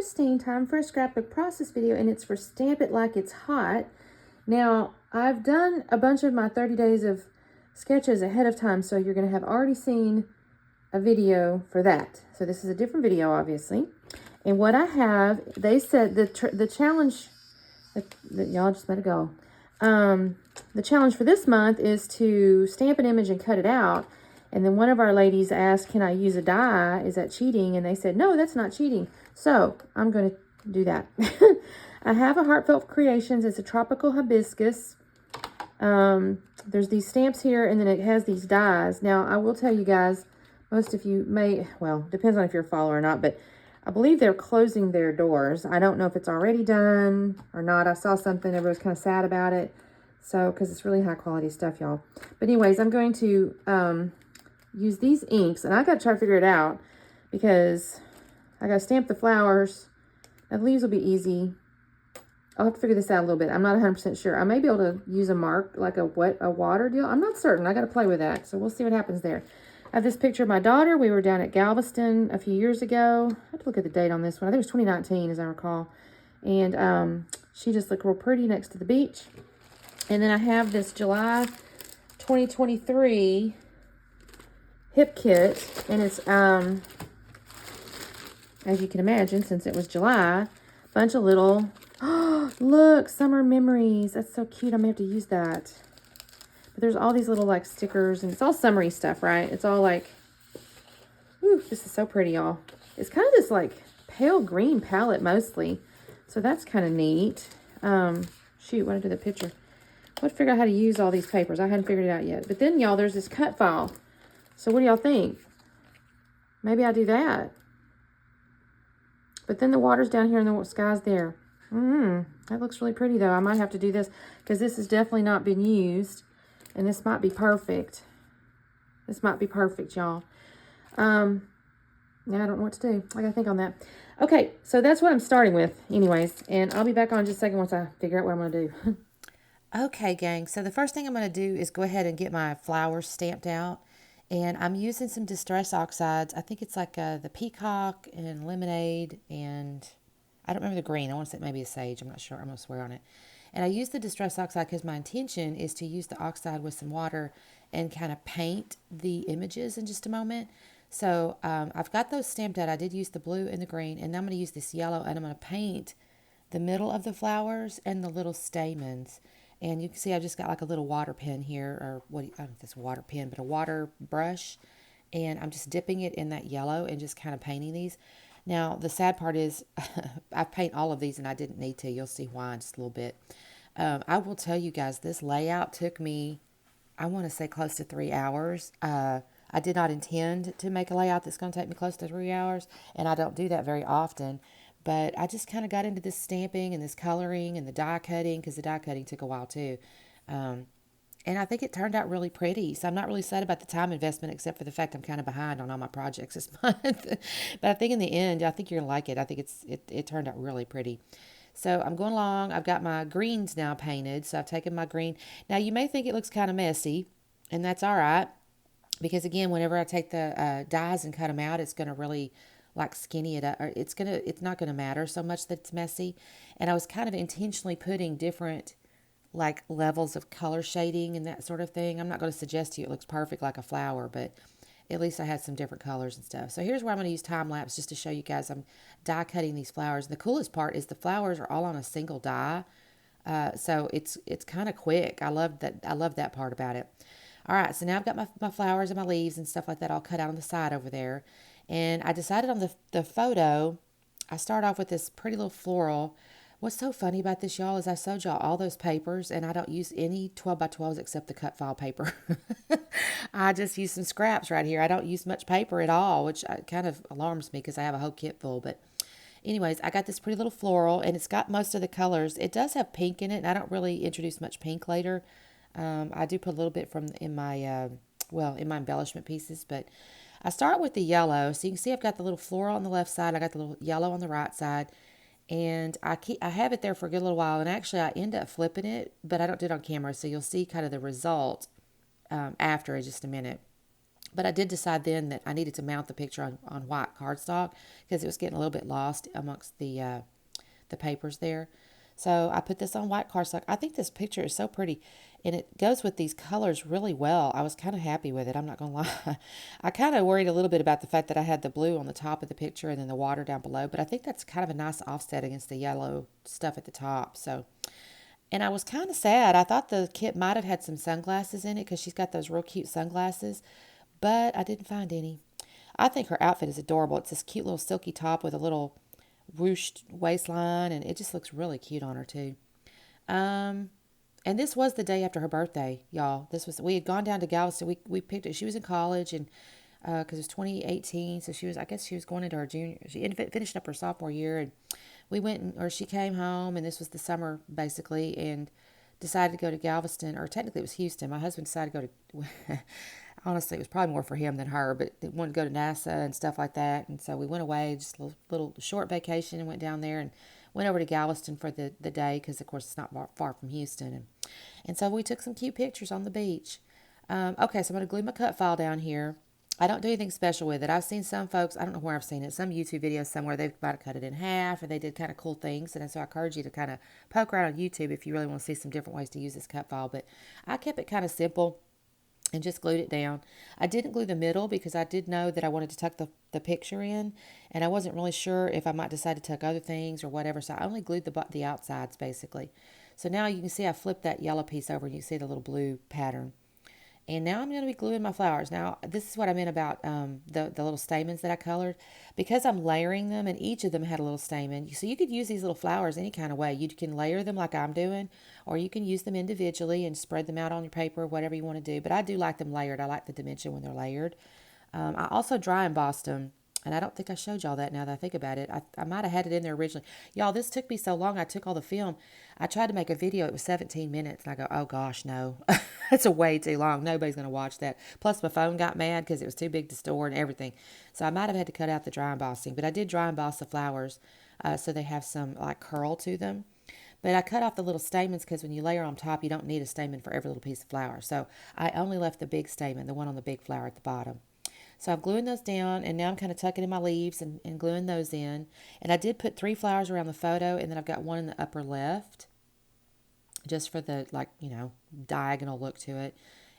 Christine, time for a scrapbook process video, and it's for Stamp It Like It's Hot. Now, I've done a bunch of my 30 days of sketches ahead of time, so you're going to have already seen a video for that. So this is a different video, obviously. And what I have, they said the challenge, y'all just let it go. The challenge for this month is to stamp an image and cut it out. And then one of our ladies asked, can I use a die? Is that cheating? And they said, no, that's not cheating. So I'm going to do that. I have a Heartfelt Creations. It's a tropical hibiscus. There's these stamps here, and then it has these dies. Now, I will tell you guys, most of you may, well, depends on if you're a follower or not, but I believe they're closing their doors. I don't know if it's already done or not. I saw something, everybody's kind of sad about it. So, because it's really high quality stuff, y'all. But anyways, I'm going to use these inks, and I got to try to figure it out because I got to stamp the flowers. Now, the leaves will be easy. I'll have to figure this out a little bit. I'm not 100% sure. I may be able to use a mark, like a water deal. I'm not certain. I got to play with that. So we'll see what happens there. I have this picture of my daughter. We were down at Galveston a few years ago. I have to look at the date on this one. I think it was 2019, as I recall. And she just looked real pretty next to the beach. And then I have this July 2023 hip kit. And it's, as you can imagine, since it was July, a bunch of little... Oh, look, summer memories. That's so cute. I may have to use that. But there's all these little like stickers, and it's all summery stuff, right? It's all like, ooh, this is so pretty, y'all. It's kind of this like pale green palette mostly. So that's kind of neat. Shoot, what did I do the picture? I would figure out how to use all these papers. I hadn't figured it out yet. But then, y'all, there's this cut file. So what do y'all think? Maybe I do that. But then the water's down here and the sky's there. That looks really pretty, though. I might have to do this because this has definitely not been used. And this might be perfect. This might be perfect, y'all. Yeah, I don't know what to do. I got to think on that. Okay, so that's what I'm starting with anyways. And I'll be back on in just a second once I figure out what I'm going to do. Okay, gang. So the first thing I'm going to do is go ahead and get my flowers stamped out. And I'm using some Distress Oxides. I think it's like the Peacock and Lemonade and... I don't remember the green. I want to say maybe a sage. I'm not sure. I'm going to swear on it. And I use the Distress Oxide because my intention is to use the oxide with some water and kind of paint the images in just a moment. So I've got those stamped out. I did use the blue and the green. And I'm going to use this yellow and I'm going to paint the middle of the flowers and the little stamens. And you can see I just got like a little water pen here. Or what? I don't know if it's a water pen, but a water brush. And I'm just dipping it in that yellow and just kind of painting these. Now, the sad part is I paint all of these and I didn't need to. You'll see why in just a little bit. I will tell you guys, this layout took me, I want to say close to 3 hours. I did not intend to make a layout that's going to take me close to 3 hours, and I don't do that very often. But I just kind of got into this stamping and this coloring and the die cutting, because the die cutting took a while too. And I think it turned out really pretty. So I'm not really sad about the time investment, except for the fact I'm kind of behind on all my projects this month. But I think in the end, I think you're going to like it. I think it turned out really pretty. So I'm going along. I've got my greens now painted. So I've taken my green. Now you may think it looks kind of messy, and that's all right. Because again, whenever I take the dies and cut them out, it's going to really like skinny it up. Or it's not going to matter so much that it's messy. And I was kind of intentionally putting different like levels of color shading and that sort of thing. I'm not going to suggest to you it looks perfect like a flower, but at least I had some different colors and stuff. So here's where I'm going to use time lapse just to show you guys I'm die cutting these flowers. And the coolest part is the flowers are all on a single die. So it's kind of quick. I love that part about it. All right, so now I've got my flowers and my leaves and stuff like that all cut out on the side over there. And I decided on the photo, I start off with this pretty little floral. What's so funny about this, y'all, is I showed y'all all those papers, and I don't use any 12 by 12s except the cut file paper. I just use some scraps right here. I don't use much paper at all, which kind of alarms me because I have a whole kit full. But anyways, I got this pretty little floral, and it's got most of the colors. It does have pink in it, and I don't really introduce much pink later. I do put a little bit in my embellishment pieces, but I start with the yellow. So you can see I've got the little floral on the left side. I got the little yellow on the right side. And I have it there for a good little while, and actually I end up flipping it, but I don't do it on camera, so you'll see kind of the result after in just a minute. But I did decide then that I needed to mount the picture on white cardstock because it was getting a little bit lost amongst the papers there. So I put this on white cardstock. I think this picture is so pretty and it goes with these colors really well. I was kind of happy with it. I'm not going to lie. I kind of worried a little bit about the fact that I had the blue on the top of the picture and then the water down below, but I think that's kind of a nice offset against the yellow stuff at the top. So, and I was kind of sad. I thought the kit might have had some sunglasses in it because she's got those real cute sunglasses, but I didn't find any. I think her outfit is adorable. It's this cute little silky top with a little ruched waistline, and it just looks really cute on her too. Um, and this was the day after her birthday, y'all. This was we had gone down to Galveston. We picked it. She was in college, and because it was 2018, so she was I guess she was going into her junior. She finished up her sophomore year, and we went or she came home, and this was the summer basically, and decided to go to Galveston, or technically it was Houston. My husband decided to go to. Honestly, it was probably more for him than her, but they wanted to go to NASA and stuff like that. And so we went away, just a little short vacation, and went down there and went over to Galveston for the day because, of course, it's not far from Houston. And so we took some cute pictures on the beach. Okay, so I'm going to glue my cut file down here. I don't do anything special with it. I've seen some folks, I don't know where I've seen it, some YouTube videos somewhere, they've about to cut it in half, or they did kind of cool things. And so I encourage you to kind of poke around on YouTube if you really want to see some different ways to use this cut file. But I kept it kind of simple and just glued it down. I didn't glue the middle because I did know that I wanted to tuck the picture in, and I wasn't really sure if I might decide to tuck other things or whatever, so I only glued the outsides basically. So now you can see I flipped that yellow piece over and you see the little blue pattern. And now I'm going to be gluing my flowers. Now, this is what I meant about the little stamens that I colored. Because I'm layering them, and each of them had a little stamen. So you could use these little flowers any kind of way. You can layer them like I'm doing, or you can use them individually and spread them out on your paper, whatever you want to do. But I do like them layered. I like the dimension when they're layered. I also dry embossed them. And I don't think I showed y'all that now that I think about it. I might have had it in there originally. Y'all, this took me so long. I took all the film. I tried to make a video. It was 17 minutes. And I go, oh gosh, no. That's a way too long. Nobody's going to watch that. Plus, my phone got mad because it was too big to store and everything. So I might have had to cut out the dry embossing. But I did dry emboss the flowers so they have some like curl to them. But I cut off the little stamens because when you layer on top, you don't need a stamen for every little piece of flower. So I only left the big stamen, the one on the big flower at the bottom. So I'm gluing those down, and now I'm kind of tucking in my leaves and gluing those in. And I did put 3 flowers around the photo, and then I've got one in the upper left, just for the, like, diagonal look to it.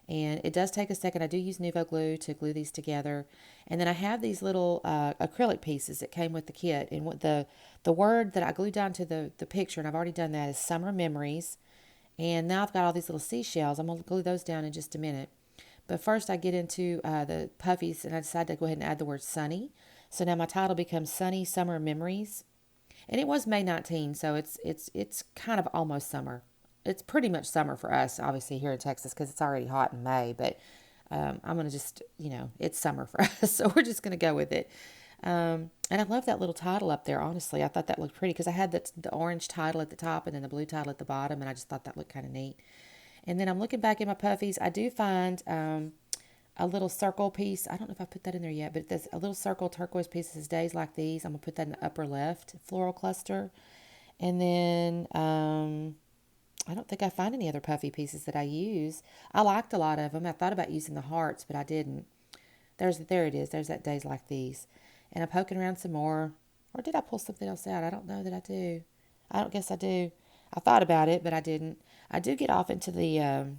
And it does take a second. I do use Nuvo glue to glue these together. And then I have these little acrylic pieces that came with the kit. And what the word that I glued down to the picture, and I've already done that, is Summer Memories. And now I've got all these little seashells. I'm going to glue those down in just a minute. But first I get into the puffies, and I decided to go ahead and add the word sunny. So now my title becomes Sunny Summer Memories. And it was May 19, so it's kind of almost summer. It's pretty much summer for us, obviously, here in Texas, because it's already hot in May. But I'm going to just, it's summer for us, so we're just going to go with it. And I love that little title up there, honestly. I thought that looked pretty because I had the orange title at the top and then the blue title at the bottom, and I just thought that looked kind of neat. And then I'm looking back in my puffies. I do find a little circle piece. I don't know if I put that in there yet, but there's a little circle turquoise piece that says Days Like These. I'm going to put that in the upper left floral cluster. And then I don't think I find any other puffy pieces that I use. I liked a lot of them. I thought about using the hearts, but I didn't. There it is. There's that Days Like These. And I'm poking around some more. Or did I pull something else out? I don't know that I do. I don't guess I do. I thought about it, but I didn't. I do get off into the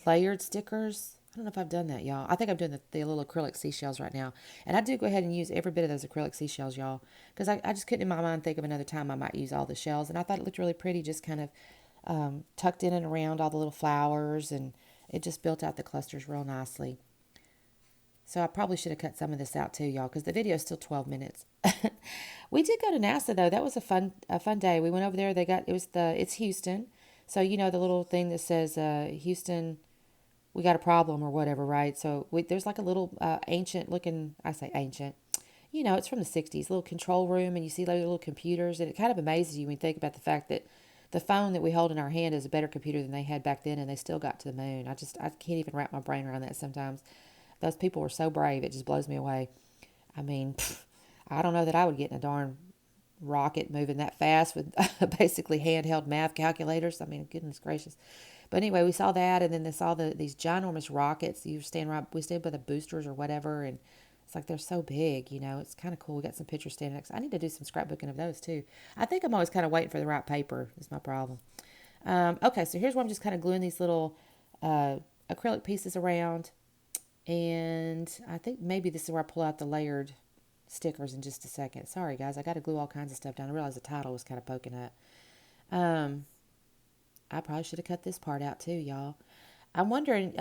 layered stickers. I don't know if I've done that, y'all. I think I'm doing the little acrylic seashells right now. And I do go ahead and use every bit of those acrylic seashells, y'all. Because I just couldn't in my mind think of another time I might use all the shells. And I thought it looked really pretty, just kind of tucked in and around all the little flowers. And it just built out the clusters real nicely. So I probably should have cut some of this out too, y'all, because the video is still 12 minutes. We did go to NASA though. That was a fun day. We went over there. It's Houston. So the little thing that says Houston, we got a problem or whatever, right? So there's like a little ancient looking, I say ancient, it's from the 60s, little control room, and you see little computers, and it kind of amazes you when you think about the fact that the phone that we hold in our hand is a better computer than they had back then, and they still got to the moon. I can't even wrap my brain around that sometimes. Those people were so brave. It just blows me away. I mean, I don't know that I would get in a darn rocket moving that fast with basically handheld math calculators. I mean, goodness gracious. But anyway, we saw that, and then they saw these ginormous rockets. You stand right, we stayed by the boosters or whatever, and it's like they're so big, you know. It's kind of cool. We got some pictures standing next. I need to do some scrapbooking of those too. I think I'm always kind of waiting for the right paper. Is my problem. Okay, so here's where I'm just kind of gluing these little acrylic pieces around, and I think maybe this is where I pull out the layered stickers in just a second. Sorry guys, I got to glue all kinds of stuff down. I realized the title was kind of poking up. Um, I probably should have cut this part out too, y'all. I'm wondering,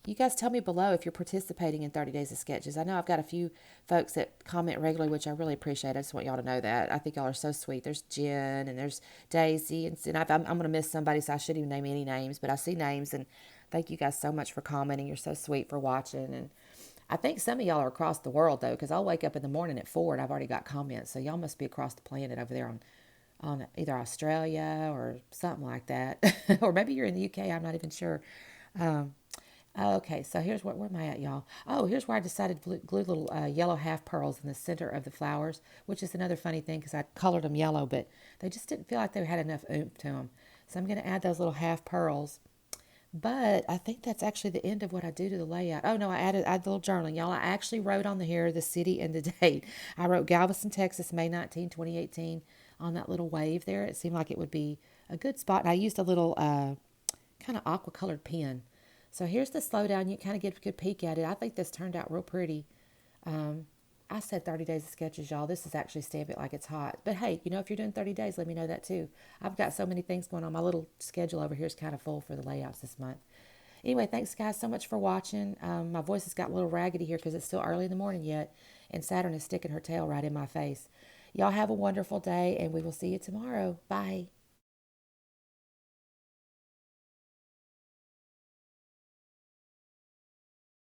you guys tell me below if you're participating in 30 Days of Sketches. I know I've got a few folks that comment regularly, which I really appreciate. I just want y'all to know that. I think y'all are so sweet. There's Jen and there's Daisy, and I'm going to miss somebody, so I shouldn't even name any names, but I see names, and thank you guys so much for commenting. You're so sweet for watching, and I think some of y'all are across the world, though, because I'll wake up in the morning at 4 and I've already got comments, so y'all must be across the planet over there on either Australia or something like that. Or maybe you're in the UK, I'm not even sure. Um, okay, so here's where am I at, y'all? Oh, here's where I decided to glue little yellow half pearls in the center of the flowers, which is another funny thing because I colored them yellow, but they just didn't feel like they had enough oomph to them. So I'm going to add those little half pearls. But I think that's actually the end of what I do to the layout. Oh no, I added the little journaling. Y'all, I actually wrote on the here the city and the date. I wrote Galveston, Texas, May 19, 2018 on that little wave there. It seemed like it would be a good spot. And I used a little kind of aqua colored pen. So here's the slowdown. You kind of get a good peek at it. I think this turned out real pretty. Um, I said 30 days of sketches, y'all. This is actually Stamp It Like It's Hot. But hey, you know, if you're doing 30 days, let me know that too. I've got so many things going on. My little schedule over here is kind of full for the layouts this month. Anyway, thanks guys so much for watching. My voice has got a little raggedy here because it's still early in the morning yet, and Saturn is sticking her tail right in my face. Y'all have a wonderful day, and we will see you tomorrow. Bye.